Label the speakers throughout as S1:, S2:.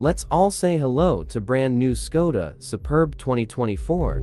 S1: Let's all say hello to brand new Skoda Superb 2024.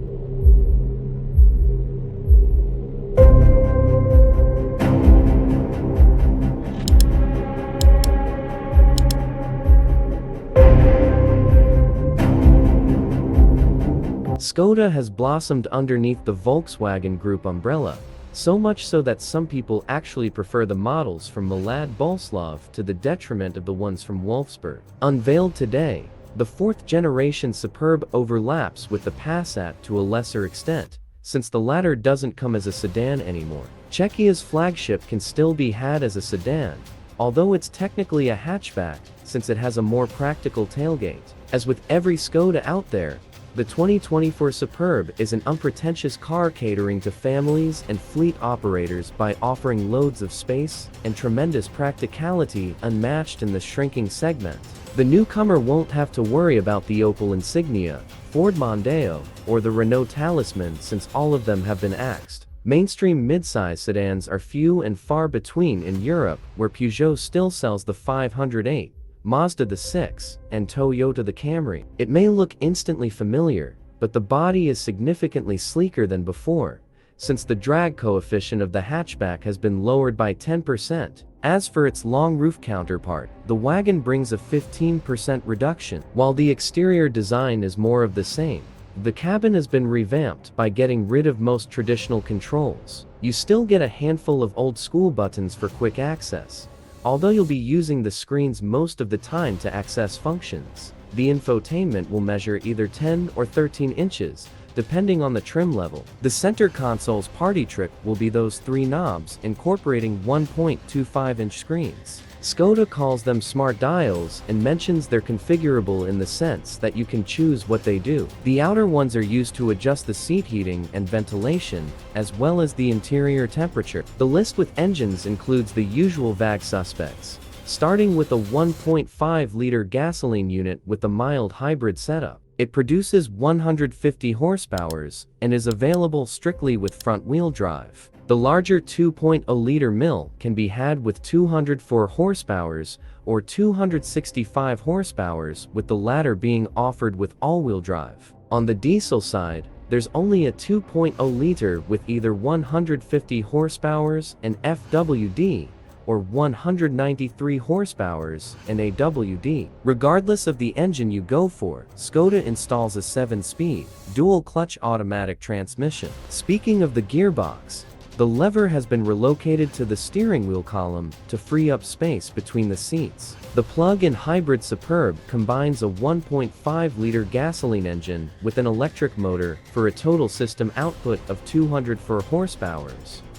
S1: Skoda has blossomed underneath the Volkswagen Group umbrella, so much so that some people actually prefer the models from Milad-Boleslav to the detriment of the ones from Wolfsburg. Unveiled today, the fourth-generation Superb overlaps with the Passat to a lesser extent, since the latter doesn't come as a sedan anymore. Czechia's flagship can still be had as a sedan, although it's technically a hatchback, since it has a more practical tailgate. As with every Skoda out there, the 2024 Superb is an unpretentious car catering to families and fleet operators by offering loads of space and tremendous practicality unmatched in the shrinking segment. The newcomer won't have to worry about the Opel Insignia, Ford Mondeo, or the Renault Talisman, since all of them have been axed. Mainstream midsize sedans are few and far between in Europe, where Peugeot still sells the 508. Mazda the 6, and Toyota the Camry. It may look instantly familiar, but the body is significantly sleeker than before, since the drag coefficient of the hatchback has been lowered by 10%. As for its long roof counterpart, the wagon brings a 15% reduction. While the exterior design is more of the same, the cabin has been revamped by getting rid of most traditional controls. You still get a handful of old-school buttons for quick access, although you'll be using the screens most of the time to access functions. The infotainment will measure either 10 or 13 inches, depending on the trim level. The center console's party trick will be those three knobs incorporating 1.25-inch screens. Skoda calls them smart dials and mentions they're configurable in the sense that you can choose what they do. The outer ones are used to adjust the seat heating and ventilation, as well as the interior temperature. The list with engines includes the usual VW suspects, starting with a 1.5-liter gasoline unit with a mild hybrid setup. It produces 150 horsepower and is available strictly with front-wheel drive. The larger 2.0-liter mill can be had with 204 horsepower or 265 horsepower, with the latter being offered with all-wheel drive. On the diesel side, there's only a 2.0-liter with either 150 horsepower and FWD, or 193 horsepower and AWD. Regardless of the engine you go for, Skoda installs a 7-speed, dual-clutch automatic transmission. Speaking of the gearbox, the lever has been relocated to the steering wheel column to free up space between the seats. The plug-in hybrid Superb combines a 1.5-liter gasoline engine with an electric motor for a total system output of 204 horsepower.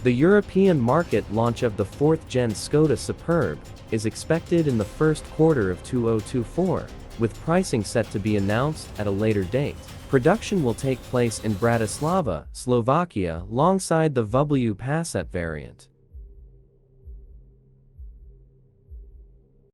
S1: The European market launch of the 4th-gen Skoda Superb is expected in the first quarter of 2024, with pricing set to be announced at a later date. Production will take place in Bratislava, Slovakia, alongside the VW Passat variant.